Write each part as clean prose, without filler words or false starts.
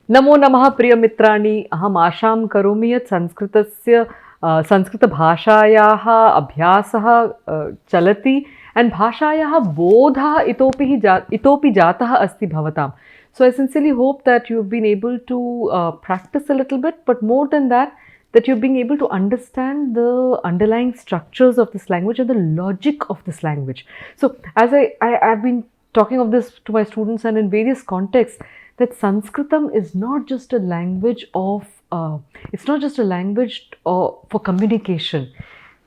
नमो नमः प्रियमित्राणि, अहम् आशां करोमि यत् संस्कृतभाषायाः अभ्यासः चलति एंड भाषायाः बोधः इतोपि जातः अस्ति भवतां. So I sincerely hope that you've been able to practice a little bit, but more than that, that you're being able to understand the underlying structures of this language and the logic of this language. So as I've been talking of this to my students and in various contexts, that Sanskritam is not just a language for communication.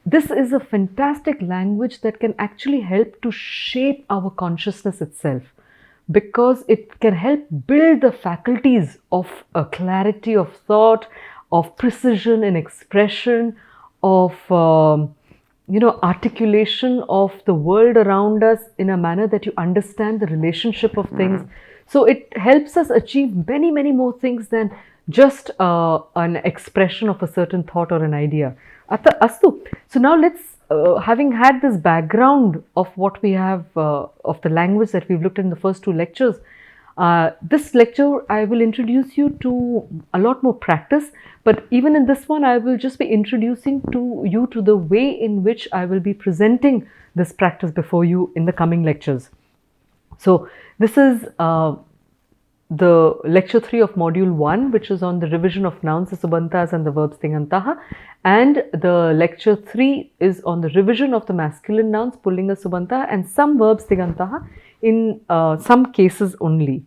This is a fantastic language that can actually help to shape our consciousness itself, because it can help build the faculties of clarity of thought, of precision in expression, of articulation of the world around us in a manner that you understand the relationship of things. So it helps us achieve many, many more things than just an expression of a certain thought or an idea. Astu. So now let's, having had this background of what we have, of the language that we've looked at in the first two lectures, this lecture I will introduce you to a lot more practice, but even in this one I will just be introducing you to the way in which I will be presenting this practice before you in the coming lectures. So this is the lecture 3 of module 1, which is on the revision of nouns, the subantas and the verbs tingantaha, and the lecture 3 is on the revision of the masculine nouns pullinga subanta and some verbs tingantaha in some cases only.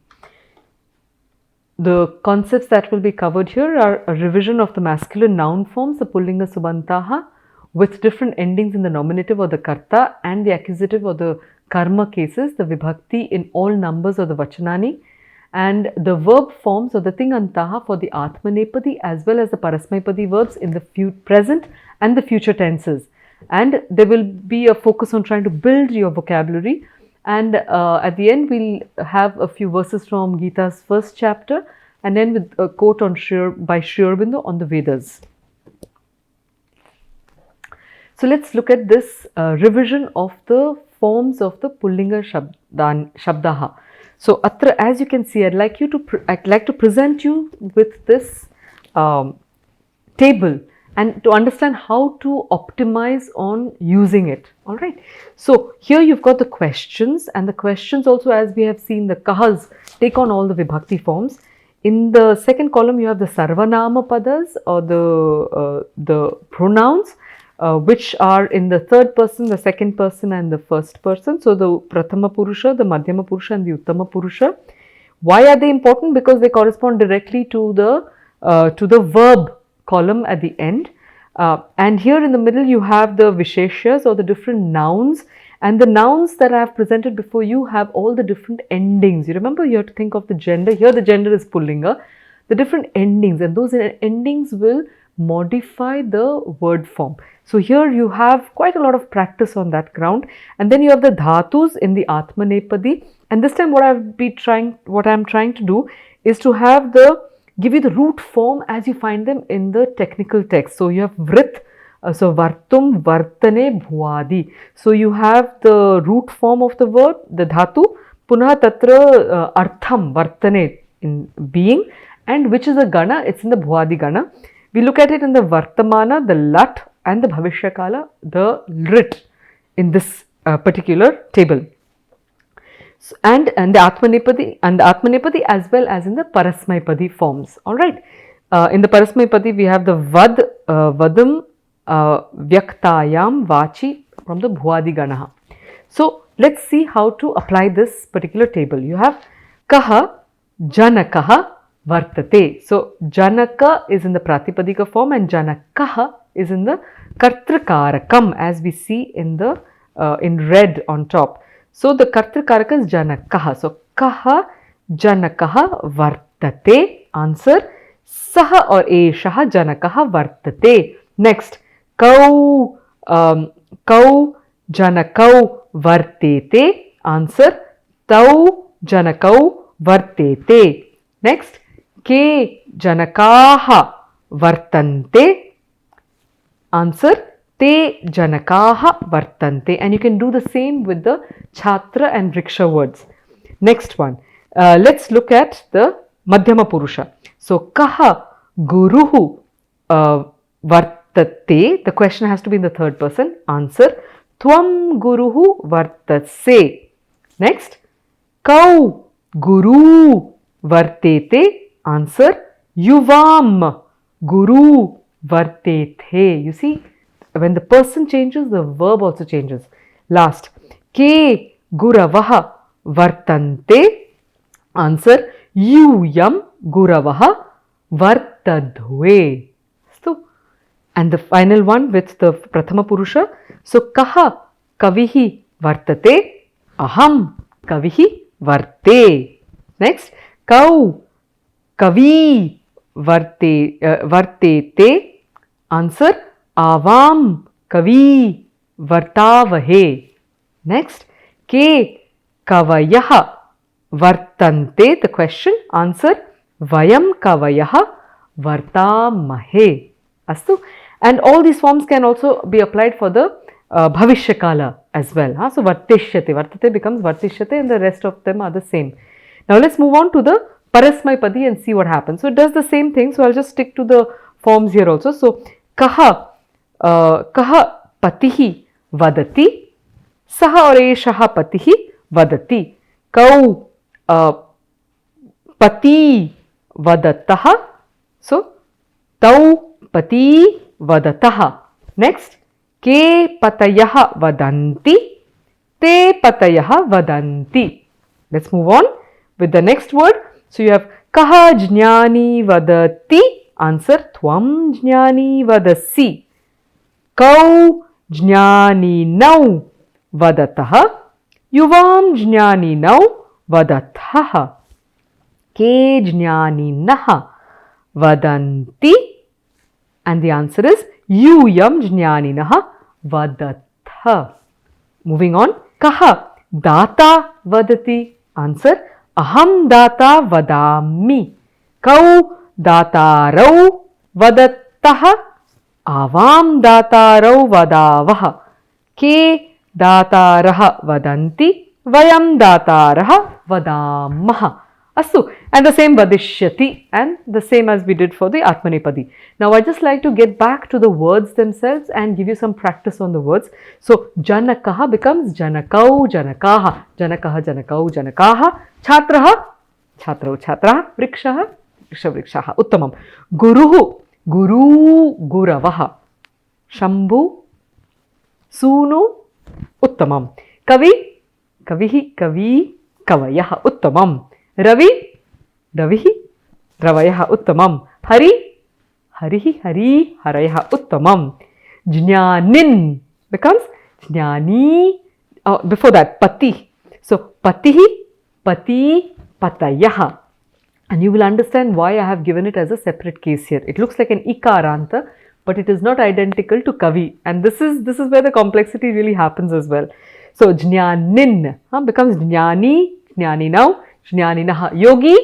The concepts that will be covered here are a revision of the masculine noun forms, the pullinga subantaha, with different endings in the nominative or the karta, and the accusative or the karma cases, the vibhakti in all numbers or the vachanani, and the verb forms or the tingantaha for the atmanepadi as well as the parasmaipadi verbs in the present and the future tenses. And there will be a focus on trying to build your vocabulary, and at the end we'll have a few verses from Gita's first chapter, and then with a quote on by Aurobindo on the Vedas. So let's look at this revision of the forms of the Pullinga Shabdaha. So atra, as you can see, I'd like to present you with this table and to understand how to optimize on using it. All right. So here you've got the questions, and the questions also, as we have seen, the kahas take on all the vibhakti forms. In the second column, you have the sarvanama padas or the pronouns, which are in the third person, the second person and the first person. So the prathama purusha, the madhyama purusha and the uttama purusha. Why are they important? Because they correspond directly to the verb column at the end. And here in the middle you have the visheshyas or the different nouns, and the nouns that I have presented before you have all the different endings. You remember, you have to think of the gender. Here the gender is pullinga. The different endings, and those endings will modify the word form. So here you have quite a lot of practice on that ground. And then you have the dhatus in the atmanepadi, and this time what I'm trying to do is to give you the root form as you find them in the technical text. So you have vrit, so vartum, vartane, bhuadi. So you have the root form of the word, the dhatu, punah tatra artham, vartane, in being, and which is a gana, it's in the bhuadi gana. We look at it in the vartamana, the lat, and the bhavishyakala, the lit, in this particular table. So, and the atmanepadi as well as in the parasmaipadi forms. All right. In the parasmaipadi we have the vadam vyaktayam vachi from the bhuadi ganaha. So let's see how to apply this particular table. You have kaha janakaha vartate. So janaka is in the pratipadika form and janakaha is in the kartrakarakam, as we see in the in red on top. So the kartrakaraka is janakaha. So kaha janakaha vartate. Answer: saha or eshaha janakaha vartate. Next, Kau, kau janakau vartete. Answer, tau janakau vartete. Next, ke janakaha vartante. Answer, te janakaha vartante. And you can do the same with the chhatra and vriksha words. Next one, let's look at the madhyama purusha. So, kaha guruhu vartate. The question has to be in the third person. Answer, tvam guruhu vartase. Next, kau guru vartete. Answer, yuvam guru vartethe. You see, when the person changes, the verb also changes. Last, ke guravaha vartante. Answer, yuyam guravaha vartadhve. So, and the final one with the prathama purusha. So, kaha kavihi vartate. Aham kavihi varte. Next, kau kavi vartete. Answer, avam kavi vartavahe. Next, ke kavayaha vartante. The question. Answer, vayam kavayaha vartamahe. Astu. And all these forms can also be applied for the bhavishya kala as well. So, vartishyate. Vartate becomes vartishyate and the rest of them are the same. Now, let's move on to the parasmaipadi and see what happens. So, it does the same thing. So, I'll just stick to the forms here also. So, kaha patihi vadati. Saha or eshaha patihi vadati. Kau pati vadataha. So, tau pati vadataha. Next, ke patayaha vadanti. Te patayaha vadanti. Let's move on with the next word. So, you have kaha jnani vadati. Answer, tvam jnani vadasi. Kau jnani nau vadataha. Yuvam jnani nau vadathaha. Ke jnani naha vadanti. And the answer is yuyam jnani naha vadatha. Moving on, kaha data vadati. Answer, aham data vadami. Kau datarau vadattaha. Avam datarau vadavaha. Ke dataraha vadanti. Vayam dataraha vadamaha. Astu. And the same vadishyati and the same as we did for the atmanepadi. Now, I just like to get back to the words themselves and give you some practice on the words. So, janakaha becomes janakau janakaha. Janakaha janakau janakaha. Chhatraha chhatrau chhatraha. Vrikshaha vrikshaha. Uttamam. Guruhu guru guravaha. Shambhu sunu. Uttamam. Kavi kavihi kavi kavayaha. Uttamam. Ravi ravihi ravayaha. Uttamam. Hari harihi hari harayaha. Uttamam. Jnanin becomes jnani. Before that, pati. So, patihi pati patayaha. And you will understand why I have given it as a separate case here. It looks like an ikaranta, but it is not identical to kavi. And this is where the complexity really happens as well. So, jnanin becomes jnani, jnani now, jnani naha. Yogi,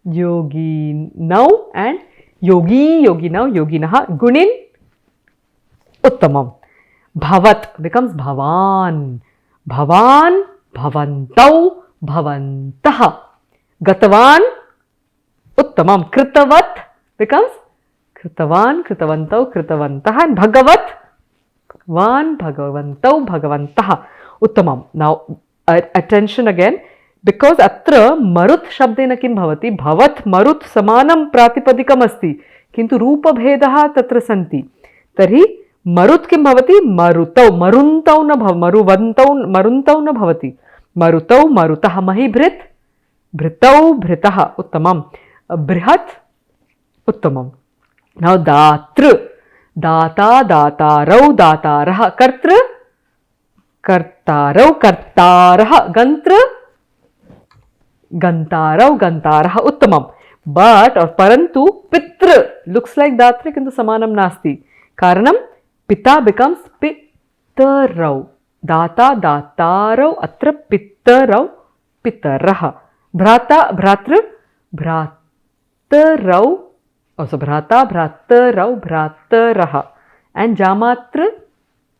yogi now, and yogi, yogi now, yogi naha. Gunin, uttamam. Bhavat becomes bhavan, bhavan, bhavantau, bhavantaha. Gatavan, uttamam. Kritavat becomes kritavan, kritavantau, kritavantaha. And bhagavat, bhagavan, bhagavantau, bhagavantaha. Uttamam. Now, attention again, because atra marut shabdena kim bhavati, bhavat marut samanam pratipadikam asti, kintu rupa bhedaha tatra santi. Tarhi marut kim bhavati, marutau, maruntau na maruntau na bhavati. Marutau, marutaha. Mahi bhrit, bhritau, bhritaha. Uttamam. Brihat, uttamam. Now, datru, data, datarau, dataraha. Kartra, kartarau, kartaraha. Gantra, gantarau, gantaraha. Uttamam. But or parantu, pitra looks like datra kintu samanam nasti. Karanam, Pita becomes Pittarau. Data, Datarau, Atra Pittarau, Pittaraha. Bhrata, Bhratru, Bhratarau, also Bhrata, Bhratarau, Bhrataraha. And Jamatra,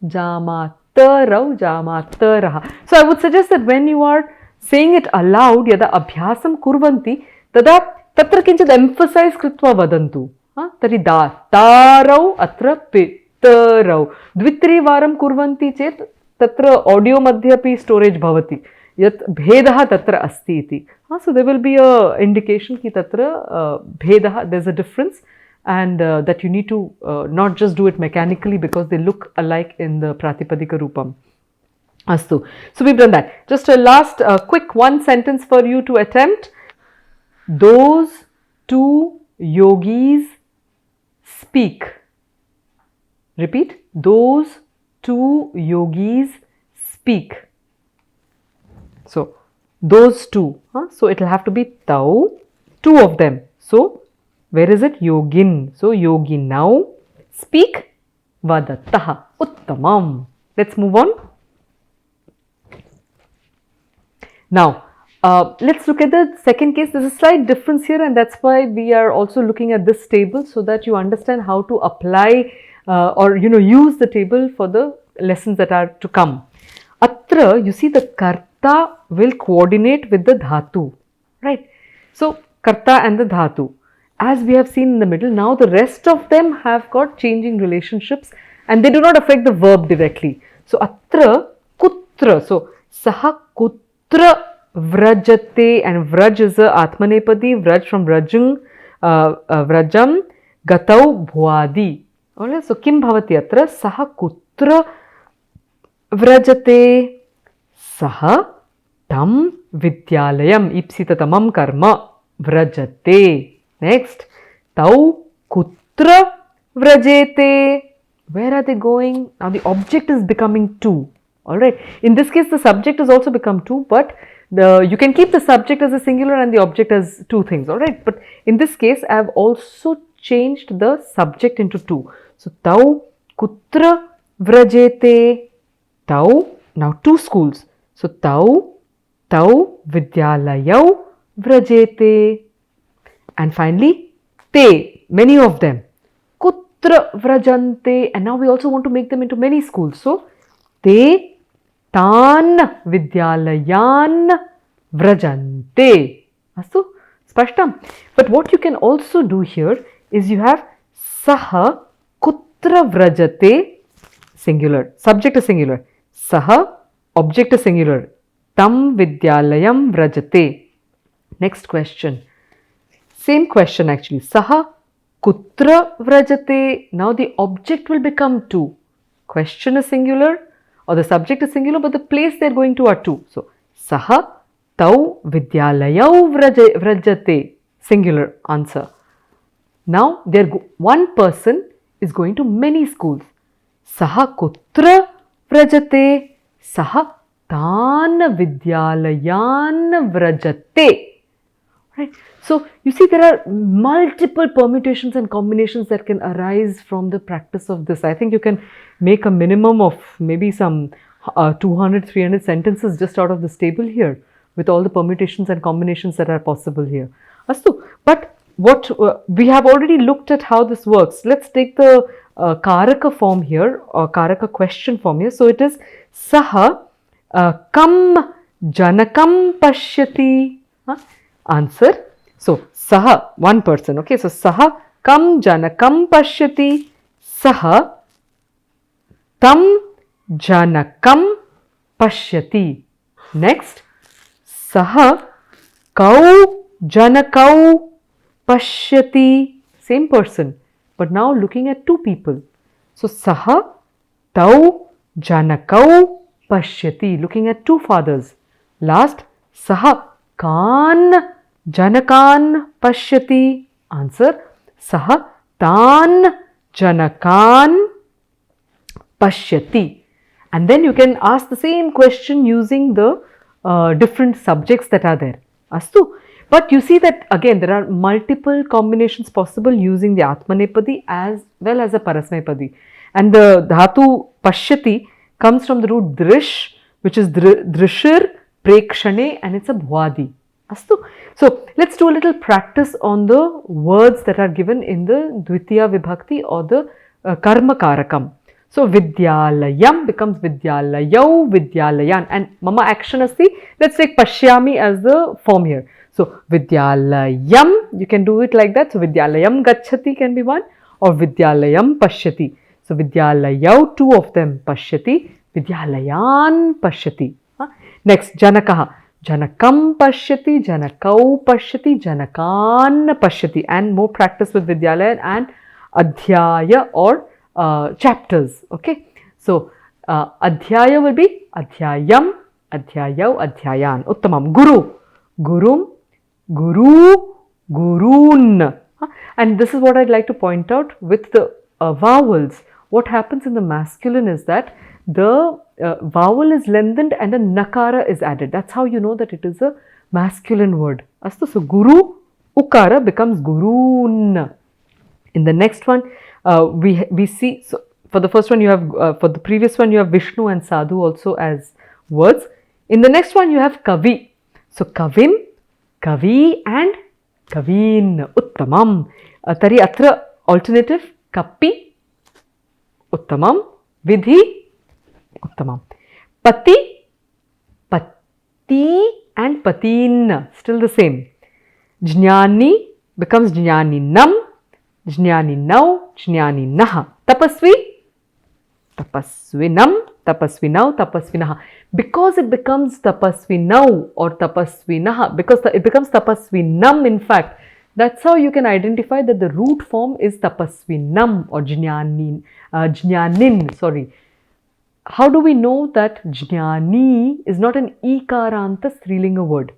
Jamatarau, Jamataraha. So I would suggest that when you are saying it aloud, yada abhyasam kurvanti, tada tatra kinchid emphasize kritva vadantu. Tari datarau atra pittarau. Dvitrivaram kurvanti chet tatra audio madhye api storage bhavati. Yat bhedah tatra asti iti. So there will be a indication ki tatra bhedah, there's a difference, and that you need to not just do it mechanically because they look alike in the Pratipadika Rupam. Astu. So we've done that. Just a last quick one sentence for you to attempt. Those two yogis speak. Repeat. Those two yogis speak. So those two. So it will have to be tau, two of them. So where is it? Yogin. So yoginau speak. Vadataha. Uttamam. Let's move on. Now, let's look at the second case. There's a slight difference here, and that's why we are also looking at this table so that you understand how to apply or use the table for the lessons that are to come. Atra, you see the karta will coordinate with the dhatu, right? So, karta and the dhatu. As we have seen in the middle, now the rest of them have got changing relationships and they do not affect the verb directly. So, atra, kutra. So, saha kutra vrajate, and vraj is a atmanepadi, vraj from vrajung, vrajam, gatau bhuadi. Alright, so kim bhavati atra? Saha kutra vrajate, saha tam vidyalayam, ipsitatamam karma vrajate. Next, tau kutra vrajete. Where are they going? Now the object is becoming two. Alright, in this case the subject has also become two, but you can keep the subject as a singular and the object as two things. Alright, but in this case I have also changed the subject into two. So tau kutra vrajete, tau, now two schools. So tau vidyalayau vrajete. And finally, te, many of them. Kutra vrajante, and now we also want to make them into many schools. So, te tan vidyalayan vrajante. Astu, spashtam. But what you can also do here is you have saha kutra vrajate, singular, subject is singular. Saha, object is singular. Tam vidyalayam vrajate. Next question. Same question actually. Saha kutra vrajate. Now the object will become two. Question is singular or the subject is singular, but the place they are going to are two. So, saha tau vidyalayau vrajate. Singular answer. Now, one person is going to many schools. Saha kutra vrajate. Saha tan vidyalayan vrajate. Right. So, you see there are multiple permutations and combinations that can arise from the practice of this. I think you can make a minimum of maybe some 200, 300 sentences just out of this table here with all the permutations and combinations that are possible here. Astu. But what we have already looked at how this works. Let's take the Karaka form here or Karaka question form here. So, it is Saha kam janakam pashyati. Answer. So, saha, one person. Okay, so saha kam janakam pashyati. Saha tam janakam pashyati. Next, saha kau janakau pashyati. Same person, but now looking at two people. So, saha tau janakau pashyati. Looking at two fathers. Last, saha kan janakan pashyati. Answer. Saha tan janakan pashyati. And then you can ask the same question using the different subjects that are there. Astu. But you see that again there are multiple combinations possible using the Atmanepadi as well as the Parasmaipadi. And the dhatu pashyati comes from the root drish, which is drishir prekshane, and it's a bhuadi. Astu. So let's do a little practice on the words that are given in the dvitiya vibhakti or the karma karakam. So vidyalayam becomes vidyalayau, vidyalayan, and mama action asti. Let's take pashyami as the form here. So vidyalayam, you can do it like that. So vidyalayam gacchati can be one, or vidyalayam pashyati. So vidyalayau, two of them, pashyati, vidyalayan pashyati. Next, janakaha. Janakam pashyati, janakau pashyati, janakan pashyati, and more practice with vidyalaya and adhyaya or chapters. Okay, so adhyaya will be adhyayam, adhyayau, adhyayan. Uttamam. Guru, gurum, guru, gurun. And this is what I'd like to point out with the vowels. What happens in the masculine is that the vowel is lengthened and a nakara is added. That's how you know that it is a masculine word. Astu. So guru, ukara becomes gurun. In the next one, we see, so for the first one you have, for the previous one you have Vishnu and Sadhu also as words. In the next one you have Kavi. So Kavim, Kavi and Kavin. Uttamam. Tari atra alternative Kappi. Uttamam. Vidhi. Uttamam. Pati, Pati and Patin. Still the same. Jnani becomes Jnaninam. Jnaninau, Jnaninaha. Tapasvi, Tapasvinam, Tapasvinau, Tapasvinaha. Because it becomes Tapasvinau or Tapasvinaha, because it becomes Tapasvinam in fact, that's how you can identify that the root form is Tapasvinam or Jnanin, sorry. How do we know that Jnani is not an ikaranta strilinga word?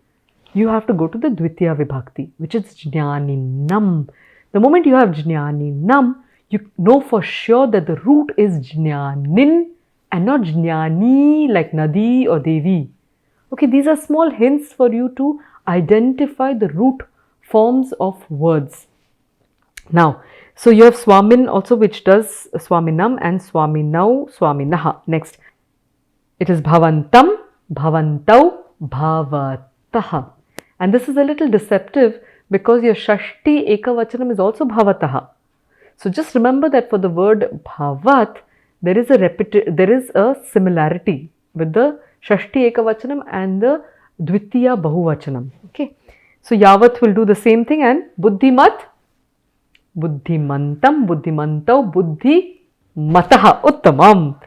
You have to go to the dvitiya vibhakti, which is Jnaninam. The moment you have Jnaninam, you know for sure that the root is Jnanin and not Jnani like Nadi or Devi. Okay, these are small hints for you to identify the root forms of words. Now, so you have Swamin also, which does Swaminam and Swaminau, Swaminaha. Next, it is Bhavantam, Bhavantau, Bhavataha. And this is a little deceptive because your Shashti Ekavachanam is also Bhavataha. So just remember that for the word Bhavat, there is a similarity with the Shashti Ekavachanam and the Dvitiya Bahuvachanam. Okay. So Yavat will do the same thing, and Buddhimat, Buddhimantam, Buddhimantau, Buddhi Mataha. Uttamam.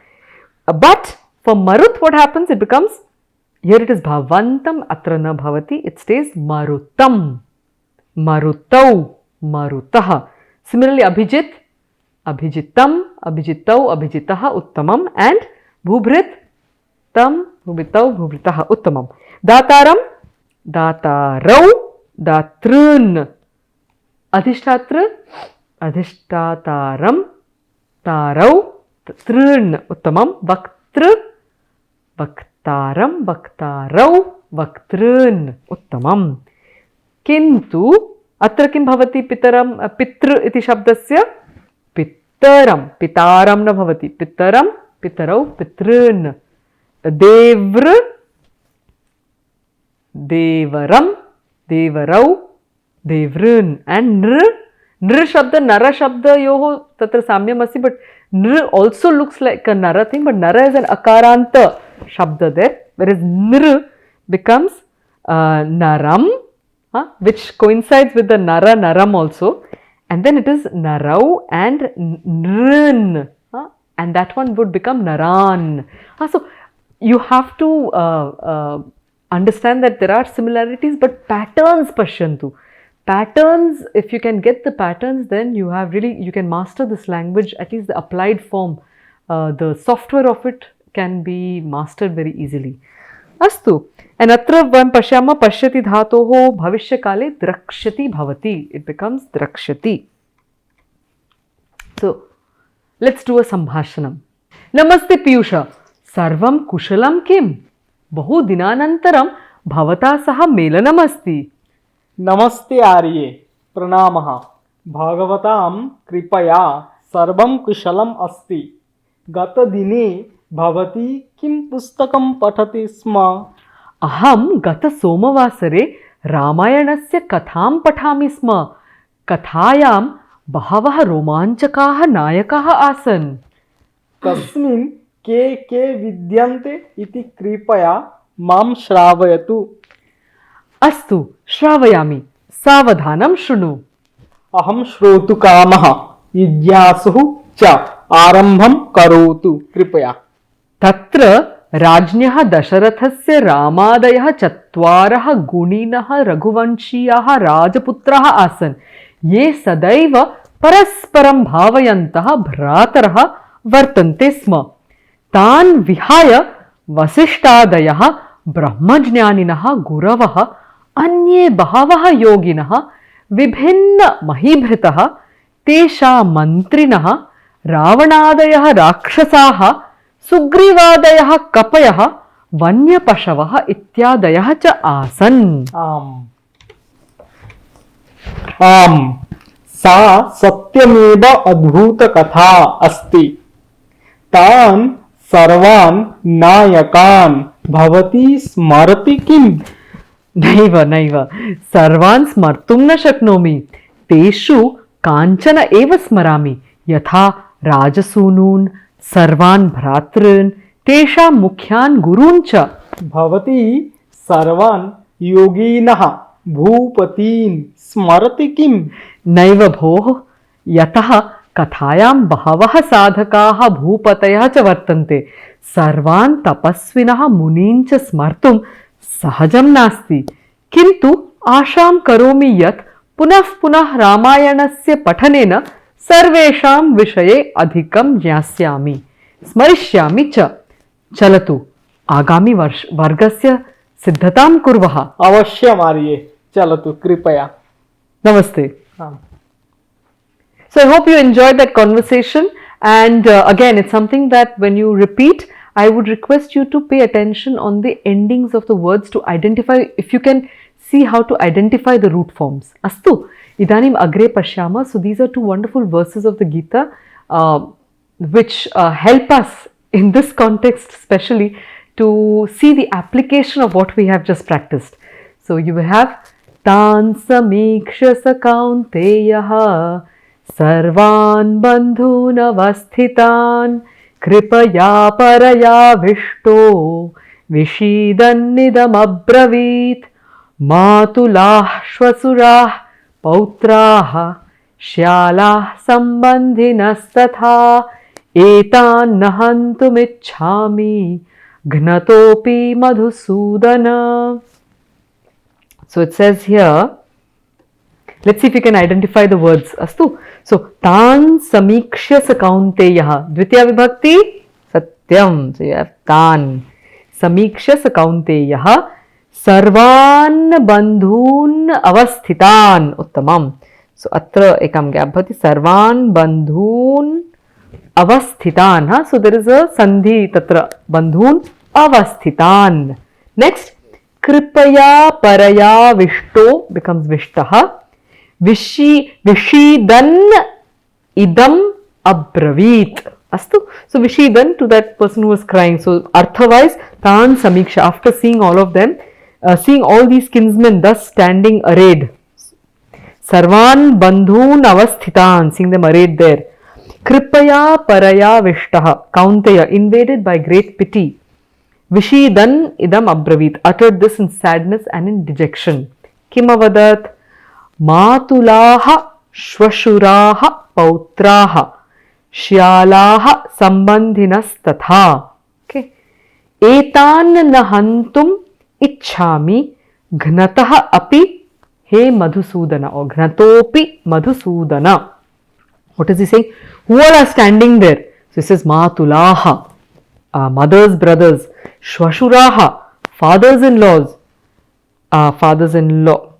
But for Marut, what happens? It becomes, here it is Bhavantam, atra na bhavati, it stays Marutam. Marutau, Marutaha. Similarly, Abhijit, Abhijitam, Abhijitau, Abhijitaha, Uttamam, and Bhubrit, Tam, Bhubitau, Bhubritaha, Uttamam. Dataram, Datarau, Datrun. Adhishtatra, Adhishtataram, Tarau, Trun. Uttamam. Vaktru, Vaktaram, Vaktarau, Vaktrun. Uttamam. Kintu अत्र किं भवति? पितरं पितृ इति शब्दस्य पितरं पितारं न भवति, पितरं पितरौ पितॄन्. देव्र देवरं देवरौ देवृन्. and nr शब्द नर शब्दयोः तत्र साम्यम् अस्ति, but nr also looks like a nara thing, but nara is an akaranta shabda there, whereas nr becomes naram, which coincides with the nara naram also, and then it is narau and nrn, and that one would become naran. So you have to understand that there are similarities, but patterns pashyantu. Patterns, if you can get the patterns, then you have really, you can master this language, at least the applied form. The software of it can be mastered very easily. Astu. And atra vayam pashyama pashyati dhatoho bhavishya kale drakshati bhavati. It becomes drakshati. So let's do a sambhashanam. Namaste Piyusha. Sarvam kushalam kim? Bahu dinanantaram bhavata saha melanam asti. नमस्ते आर्ये, प्रणामः. भगवतां कृपया सर्वं कुशलम् अस्ति. गतदिने भवती किं पुस्तकं पठति स्म? अहं गतसोमवासरे रामायणस्य कथां पठामि स्म। कथायां बहवः रोमाञ्चकाः नायकाः आसन्। तस्मिन् के के विद्यन्ते इति कृपया मां श्रावयतु। अस्तु, श्रावयामि। सावधानं शृणु। अहं श्रोतुकामः। जिज्ञासुः च आरम्भं करोतु कृपया। तत्र राज्ञः दशरथस्य रामादयः चत्वारः गुणिनः रघुवंशीयाः राजपुत्राः आसन्, ये सदैव परस्परं भावयन्तः भ्रातरः वर्तन्ते स्म। तान् विहाय वसिष्ठादयः ब्रह्मज्ञानिनः गुरवः, अन्ये बहवः योगिनः, विभिन्नमहीभृतः, तेषां मन्त्रिणः, रावणादयः राक्षसाः, सुग्रीवादयः कपयः, वन्यपशवः इत्यादयः च आसन्। आम्, सा सत्यमेव अद्भुतकथा अस्ति। तान् सर्वान् नायकान् भवती स्मरति किम्? नैव नैव, सर्वान् स्मर्तुं न शक्नोमि। तेषु काञ्चन एव स्मरामि, यथा राजसूनून्, सर्वान् भ्रातॄन्, तेषां मुख्यान् गुरून् च। भवती सर्वान् योगिनः भूपतीन् स्मरति किम्? नैव भोः, यतः कथायां बहवः साधकाः भूपतयः च वर्तन्ते। सर्वान् तपस्विनः मुनीन् च स्मर्तुं सहजं नास्ति, किन्तु आशां करोमि यत् पुनः पुनः रामायणस्य पठनेन सर्वेषां विषये अधिकं ज्ञास्यामि, स्मरिष्यामि च। चलतु, आगामि वर्गस्य सिद्धतां कुर्वः। अवश्यम् आर्ये, चलतु कृपया। Namaste. आम्। So I hope you enjoyed that conversation, and again, it's something that when you repeat, I would request you to pay attention on the endings of the words to identify, if you can see how to identify the root forms. Astu, idanim agre pashyama. So these are two wonderful verses of the Gita which help us in this context especially to see the application of what we have just practiced. So you have Tan samikshya sakaunteyaha sarvan bandhun avasthitan kripaya paraya vishto vishidannidam abravit matulah shvasurah pautrah श्यालाः सम्बन्धिनस्तथा एतान् नहन्तुमिच्छामि घ्नतोऽपि Madhusudan. So it says here, let's see if you can identify the words. Astu. So tan samikshya sakaunteyaha. Dvitiya vibhakti satyam. So you have tan samikshya sakaunteyaha sarvan bandhun avasthitan. Uttamam. So atra ekam gap bhavati sarvan bandhun avasthitan. So there is a sandhi tatra, bandhun avasthitan. Next, kripaya paraya vishto becomes vishtaha. Vishidan idam abravit. Astu. So vishidan, to that person who was crying. So artha-wise, tan samiksha, after seeing all of them, seeing all these kinsmen thus standing arrayed. Sarvan bandhun avasthitan, seeing them arrayed there. Kripaya paraya vishtaha, Kaunteya, invaded by great pity. Vishidan idam abravit, uttered this in sadness and in dejection. Kim avadat? Matulaha shvashuraha pautraha shyalaha sambandhinas tatha. Okay. Etan nahantum ichhami gnataha api he madhusudana, or gnatopi madhusudana. What is he saying? Who all are standing there? So he says matulaha, mothers, brothers, shvashuraha, fathers-in-laws, fathers-in-law,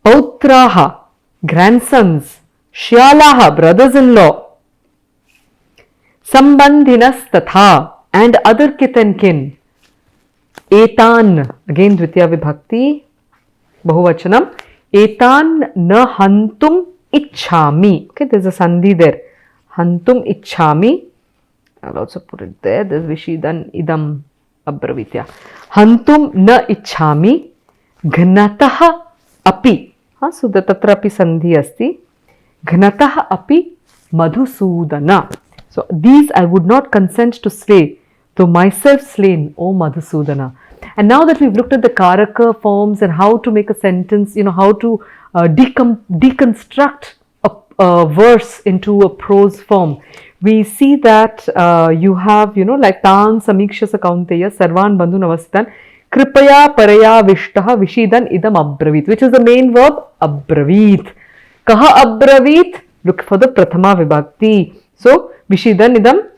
pautraha, grandsons, shyalaha, brothers-in-law, sambandhinas tatha, and other kith and kin. Etan, again Dvitiya vibhakti, bahuvachanam. Etan na hantum ichhami. Okay, there's a sandhi there. Hantum ichhami. I'll also put it there. There's Vishidan idam abravitya. Hantum na ichhami ghnataha api. So the tatrapi sandhi asti. Ghnataha api madhusudana. So these I would not consent to slay, though myself slain, O Madhusudana. And now that we've looked at the karaka forms and how to make a sentence, how to deconstruct a verse into a prose form, we see that you have, like Tan Samikshasa Kaunteya Sarvan Bandhu Navasitan Kripaya Paraya Vishtaha Vishidan Idam Abravit, which is the main verb Abravit. Kaha Abravit? Look for the Prathama Vibhakti. So, Vishidan Idam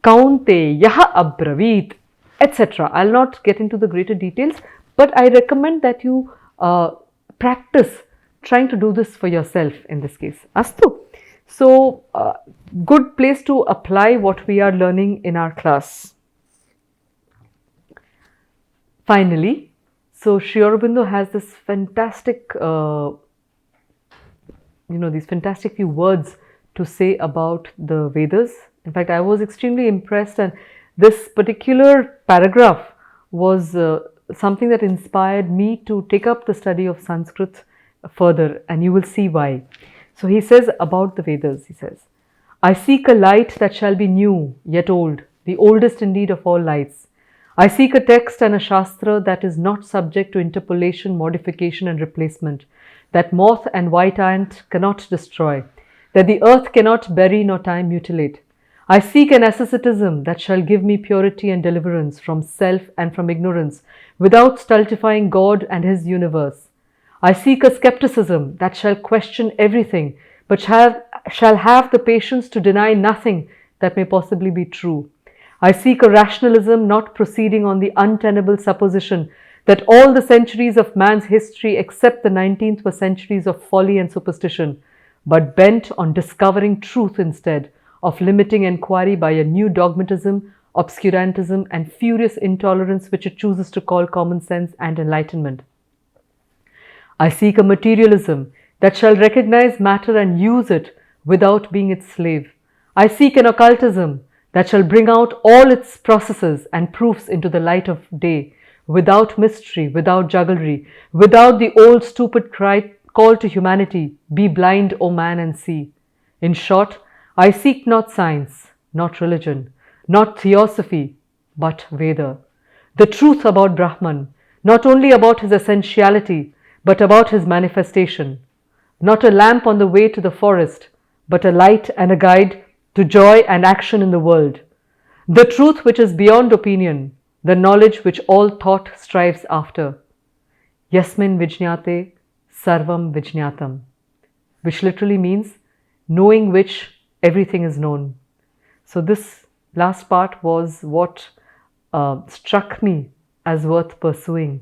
Kaunteyaha Abravit, etc. I'll not get into the greater details, but I recommend that you practice trying to do this for yourself in this case. Astu. So, good place to apply what we are learning in our class. Finally, so Sri Aurobindo has this fantastic, these fantastic few words to say about the Vedas. In fact, I was extremely impressed, and this particular paragraph was something that inspired me to take up the study of Sanskrit further, and you will see why. So he says about the Vedas, he says, I seek a light that shall be new, yet old, the oldest indeed of all lights. I seek a text and a shastra that is not subject to interpolation, modification and replacement, that moth and white ant cannot destroy, that the earth cannot bury nor time mutilate. I seek an asceticism that shall give me purity and deliverance from self and from ignorance, without stultifying God and His universe. I seek a skepticism that shall question everything, but shall have the patience to deny nothing that may possibly be true. I seek a rationalism not proceeding on the untenable supposition that all the centuries of man's history except the 19th were centuries of folly and superstition, but bent on discovering truth instead of limiting enquiry by a new dogmatism, obscurantism, and furious intolerance which it chooses to call common sense and enlightenment. I seek a materialism that shall recognize matter and use it without being its slave. I seek an occultism that shall bring out all its processes and proofs into the light of day, without mystery, without jugglery, without the old stupid call to humanity, be blind, O man, and see. In short, I seek not science, not religion, not theosophy, but Veda. The truth about Brahman, not only about his essentiality, but about his manifestation. Not a lamp on the way to the forest, but a light and a guide to joy and action in the world. The truth which is beyond opinion, the knowledge which all thought strives after. Yasmin vijñāte sarvam vijñātam, which literally means knowing which everything is known. So this last part was what struck me as worth pursuing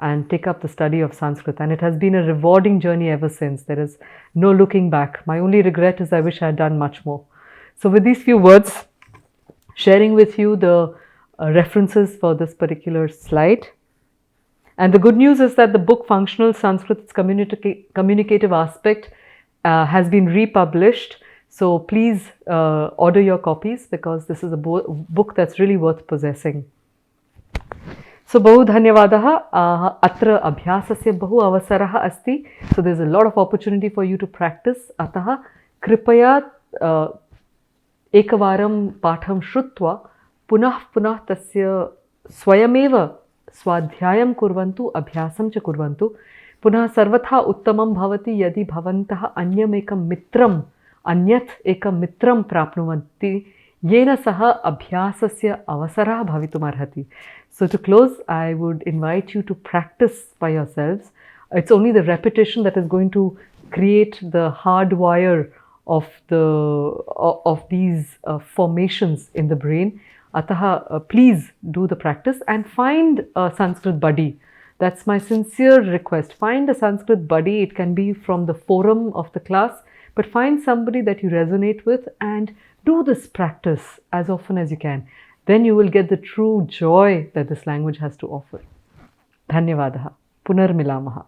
and take up the study of Sanskrit, and it has been a rewarding journey ever since. There is no looking back. My only regret is I wish I had done much more. So with these few words, sharing with you the references for this particular slide. And the good news is that the book Functional Sanskrit's communicative aspect has been republished. So please order your copies, because this is a book that's really worth possessing. So बहु धन्यवादः. अत्र अभ्यासस्य बहु अवसरः अस्ति. So there's a lot of opportunity for you to practice. अतः कृपया एकवारं पाठं श्रुत्वा पुनः पुनः तस्य स्वयमेव स्वाध्यायं कुर्वन्तु, अभ्यासं च कुर्वन्तु. पुनः सर्वथा उत्तमं भवति यदि भवन्तः अन्यत् एकं मित्रं प्राप्नुवन्ति येन सह अभ्यासस्य अवसरः भवितुमर्हति. So to close, I would invite you to practice by yourselves. It's only the repetition that is going to create the hard wire of these formations in the brain. Ataha, please do the practice and find a Sanskrit buddy. That's my sincere request. Find a Sanskrit buddy. It can be from the forum of the class, but find somebody that you resonate with and do this practice as often as you can. Then you will get the true joy that this language has to offer. Dhanyavadaha. Punarmilamaha.